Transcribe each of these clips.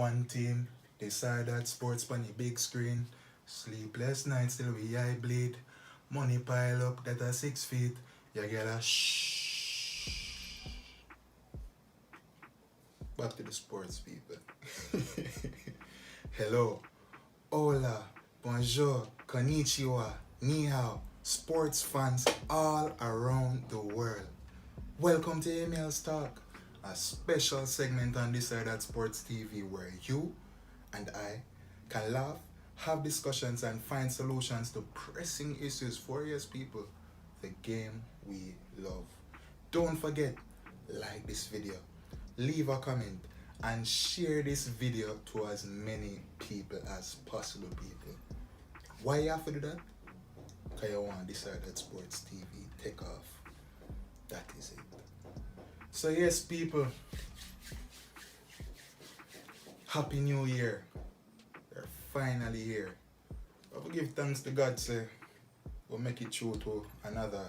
One team, decide that sports on the big screen. Sleepless nights till we eye bleed. Money pile up that are 6 feet. You get a shh. Back to the sports people. Hello, hola, bonjour, konnichiwa, ni hao, sports fans all around the world. Welcome to Amiel'S Talk, a special segment on this side at Sports TV where you and I can laugh, have discussions and find solutions to pressing issues for us people, the game we love. Don't forget, like this video, leave a comment and share this video to as many people as possible people. Why you have to do that? Because you want this side at Sports TV take off. That is it. So yes people, Happy New Year. We're finally here. I will give thanks to God, say we'll make it through to another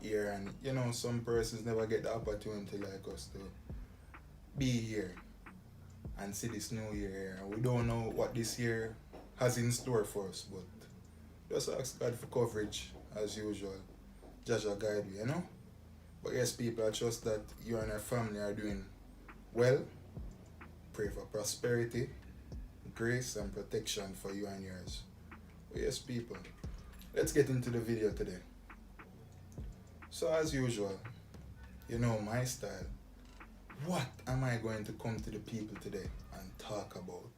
year, and you know some persons never get the opportunity like us to be here and see this new year. We don't know what this year has in store for us, but just ask God for coverage as usual. Jaja guide you, you know? But yes people, I trust that you and your family are doing well. Pray for prosperity, grace and protection for you and yours. But yes people, let's get into the video today. So as usual, you know my style. What am I going to come to the people today and talk about?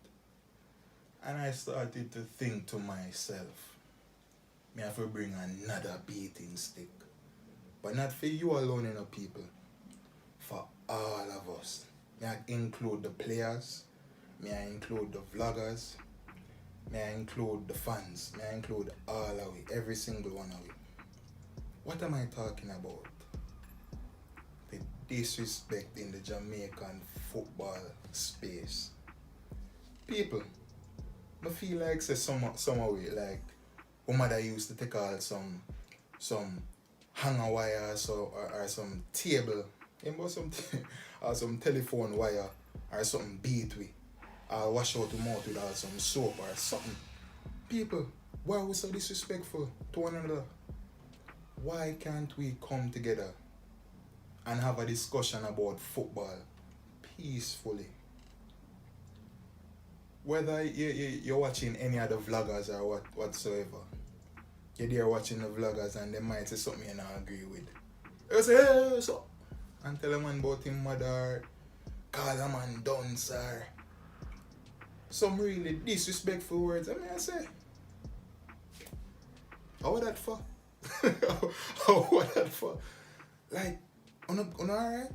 And I started to think to myself, me have to bring another beating stick. But not for you alone, you know, people. For all of us. May I include the players, may I include the vloggers, may I include the fans, may I include all of it, every single one of it. What am I talking about? The disrespect in the Jamaican football space. People, I feel like say some way like my mother used to take all some hanger wires or some table, you know, or some telephone wire or something beat with, or wash out the mouth with some soap or something. People, why are we so disrespectful to one another? Why can't we come together and have a discussion about football peacefully? Whether you're watching any other vloggers or whatsoever, you're there watching the vloggers and they might say something you don't agree with. You say, hey, so, and tell a man about him mother, call a man dunce or some really disrespectful words. I mean, I say, how was that for? How was that for? Like, alright?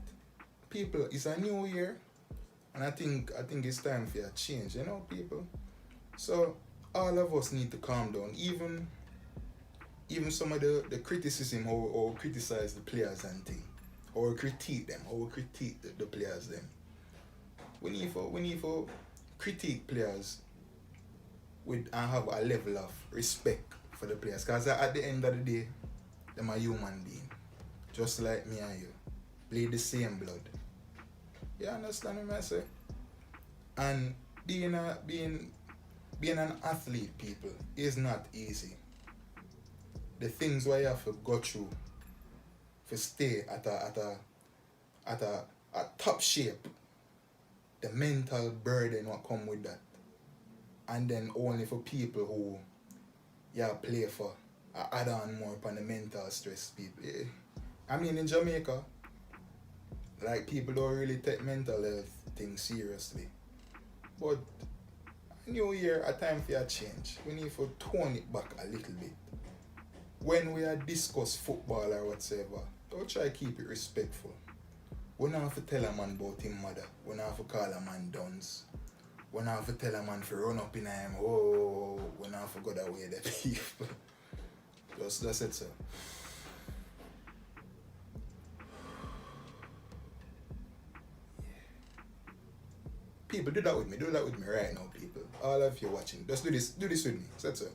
People, it's a new year and I think it's time for a change, you know, people. So all of us need to calm down. Even some of the criticism or criticize the players and things, or critique them, or critique the players them. We need to critique players with and have a level of respect for the players, because at the end of the day, them are human being, just like me and you, bleed the same blood. You understand what I say? And being an athlete, people, is not easy. The things where you have to go through to stay at a top shape, the mental burden what come with that, and then only for people who play for add on more upon the mental stress people. I mean in Jamaica, like people don't really take mental health things seriously. But New Year, a time for a change. We need to tone it back a little bit. When we are discuss football or whatsoever, don't try to keep it respectful. We don't have to tell a man about his mother. We don't have to call a man dunce. We don't have to tell a man to run up in him. Oh, we don't have to go that way the people. Just it so. People, do that with me right now, people. All of you watching, just do this with me. That's it.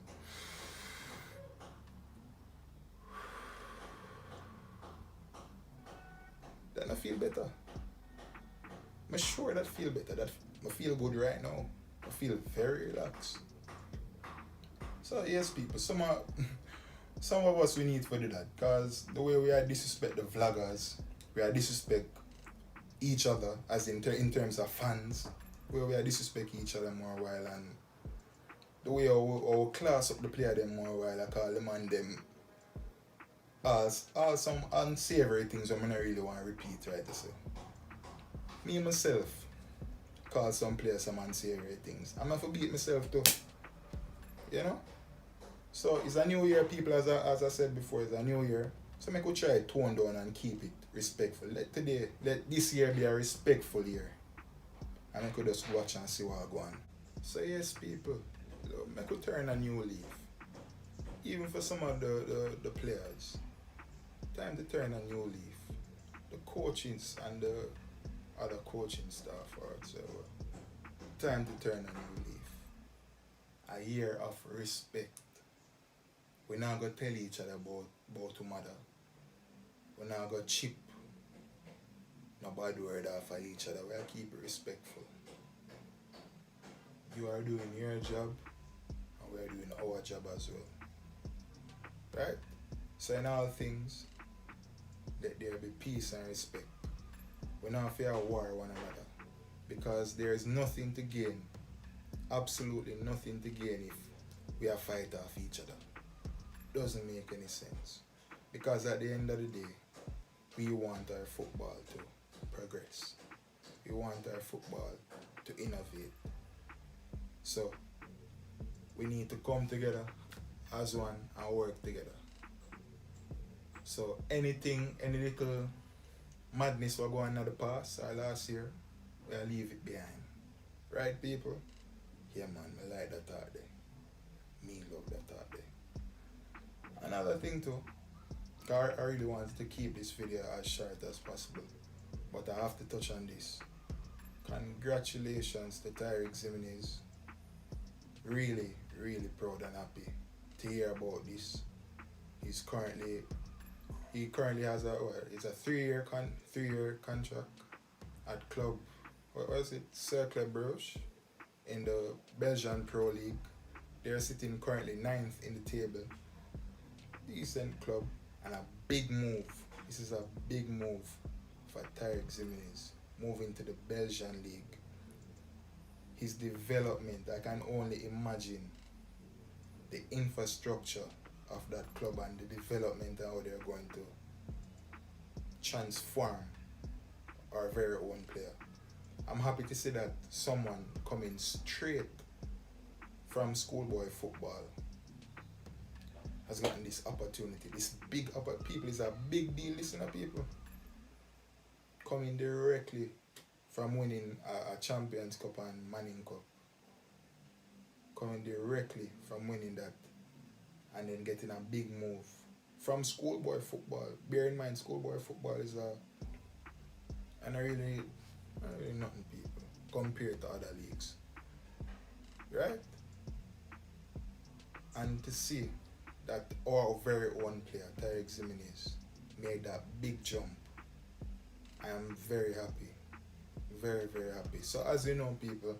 Then I feel better. I'm sure that feel better. I feel good right now. I feel very relaxed. So yes, people, some of us we need to do that, cause the way we are disrespect the vloggers, we are disrespect each other as in terms of fans, where we are disrespect each other more while, and the way our class up the player them more while, I call them and them all some unsavory things I'm not really want to repeat right to say. Me myself call some players some unsavory things. I'm gonna forget myself too. You know? So it's a new year, people, as I said before, it's a new year. So I could try to tone down and keep it respectful. Let this year be a respectful year. And I could just watch and see what I go on. So yes, people, I could turn a new leaf. Even for some of the players. Time to turn a new leaf. The coaches and the other coaching staff, or whatever. Time to turn a new leaf. A year of respect. We're not going to tell each other about tomorrow. We're not going to chip no bad word off of each other. We'll keep it respectful. You are doing your job, and we are doing our job as well. Right? So in all things, let there be peace and respect. We're not fear war one another. Because there is nothing to gain, absolutely nothing to gain if we are fight off each other. Doesn't make any sense. Because at the end of the day, we want our football to progress. We want our football to innovate. So, we need to come together as one and work together. So, any little madness was going on in the past or last year, we'll leave it behind. Right, people? Yeah, man, I like that thought there. Me love that thought there. Another thing too, I really wanted to keep this video as short as possible, but I have to touch on this. Congratulations to Ximinies. Really, really proud and happy to hear about this. He currently has it's a 3-year contract at club, what was it, Cercle Bruges in the Belgian Pro League. They're sitting currently 9th in the table. Decent club and a big move. This is a big move for Ximinies, moving to the Belgian league. His development, I can only imagine the infrastructure of that club and the development and how they're going to transform our very own player. I'm happy to see that someone coming straight from schoolboy football has gotten this opportunity, this big people is a big deal, listen to people. Coming directly from winning a Champions Cup and Manning Cup. Coming directly from winning that and then getting a big move from schoolboy football. Bear in mind, schoolboy football is really nothing, people, compared to other leagues. Right? And to see that our very own player, Ximinies, made that big jump, I am very happy. Very, very happy. So as you know, people,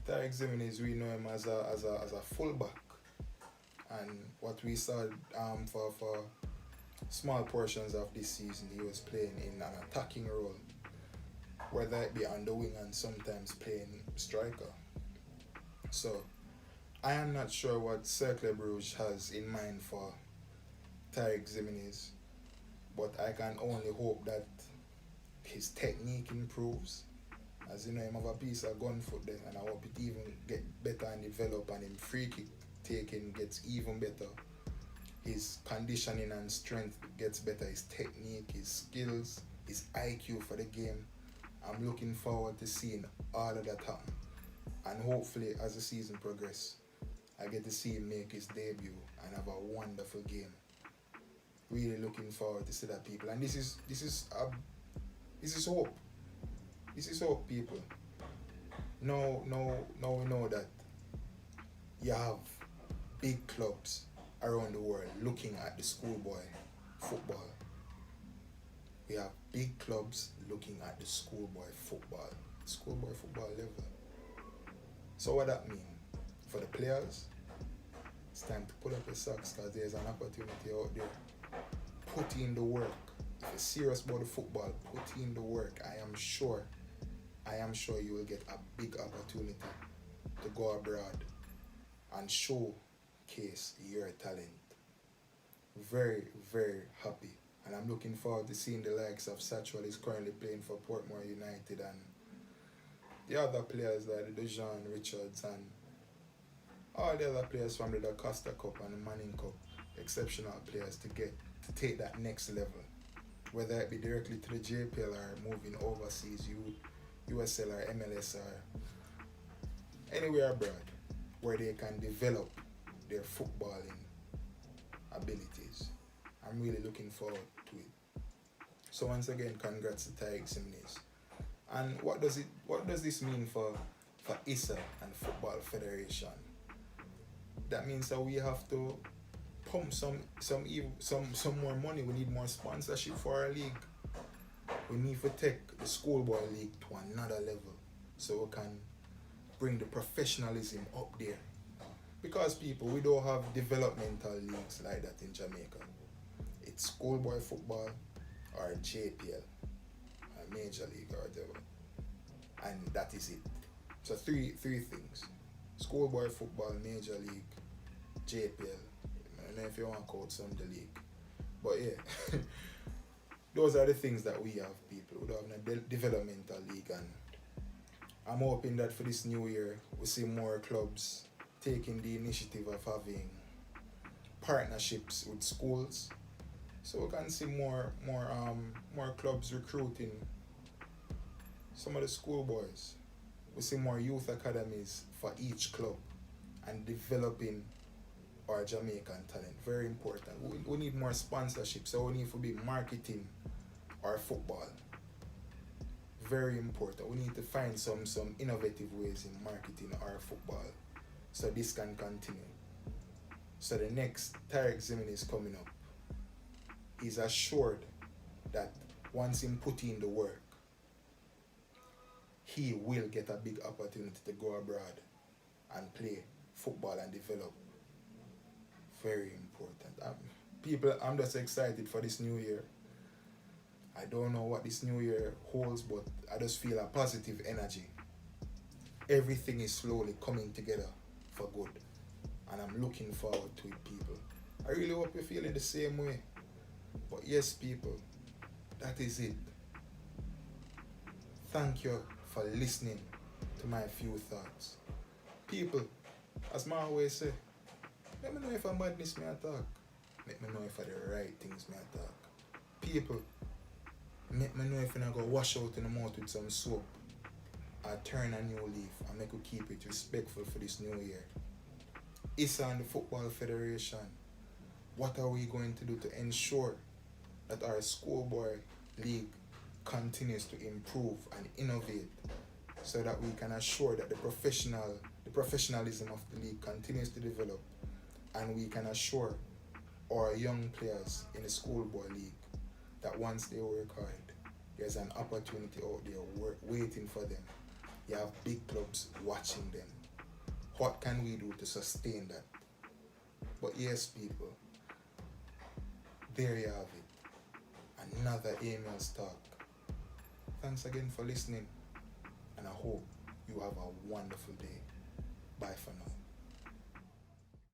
Ximinies, we know him as a fullback. And what we saw for small portions of this season, he was playing in an attacking role, whether it be on the wing and sometimes playing striker. So I am not sure what Cercle Bruges has in mind for Ximinies, but I can only hope that his technique improves. As you know, him have a piece of gun foot there, and I hope it even get better and develop, and him free kick taking gets even better. His conditioning and strength gets better, his technique, his skills, his IQ for the game. I'm looking forward to seeing all of that happen. And hopefully, as the season progresses, I get to see him make his debut and have a wonderful game. Really looking forward to see that, people. And this is hope. This is hope, people. Now we know that you have big clubs around the world looking at the schoolboy football. We have big clubs looking at the schoolboy football. schoolboy football level. So what that mean? For the players, it's time to pull up your socks because there's an opportunity out there. Put in the work. If you're serious about the football, put in the work. I am sure you will get a big opportunity to go abroad and showcase your talent. Very, very happy. And I'm looking forward to seeing the likes of Satchwell is currently playing for Portmore United and the other players like the Dejan Richards and all the other players from the Da Costa Cup and the Manning Cup. Exceptional players to take that next level. Whether it be directly to the JPL or moving overseas, USL or Amiel'S or anywhere abroad where they can develop their footballing abilities. I'm really looking forward to it. So once again, congrats to Ximinies. And what does this mean for ISA and Football Federation? That means that we have to pump some more money. We need more sponsorship for our league. We need to take the schoolboy league to another level so we can bring the professionalism up there. Because people, we don't have developmental leagues like that in Jamaica. It's schoolboy football or JPL, or Major League or whatever. And that is it. So three things. Schoolboy football, Major League, JPL. I don't know if you want to call some of the league. But yeah, those are the things that we have, people. We don't have a developmental league, and I'm hoping that for this new year, we see more clubs taking the initiative of having partnerships with schools, so we can see more clubs recruiting some of the schoolboys. We see more youth academies for each club and developing our Jamaican talent. Very important. We need more sponsorship, so we need to be marketing our football. Very important. We need to find some innovative ways in marketing our football so this can continue. So the next Ximinies coming up, he's assured that once he put in the work, he will get a big opportunity to go abroad and play football and develop. Very important. People, I'm just excited for this new year. I don't know what this new year holds, but I just feel a positive energy. Everything is slowly coming together for good, and I'm looking forward to it, people. I really hope you're feeling the same way. But yes, people, that is it. Thank you for listening to my few thoughts. People, as I always say, let me know if I'm madness me attack. Let me know if I'm the right things me attack. People, let me know if you're not going to wash out in the mouth with some soap or turn a new leaf and make you keep it respectful for this new year. ISA and the Football Federation, what are we going to do to ensure that our schoolboy league continues to improve and innovate so that we can assure that the professionalism of the league continues to develop, and we can assure our young players in the schoolboy league that once they work hard, there's an opportunity out there waiting for them. You have big clubs watching them. What can we do to sustain that? But yes, people, there you have it. Another Amiel'S talk. Thanks again for listening, and I hope you have a wonderful day. Bye for now.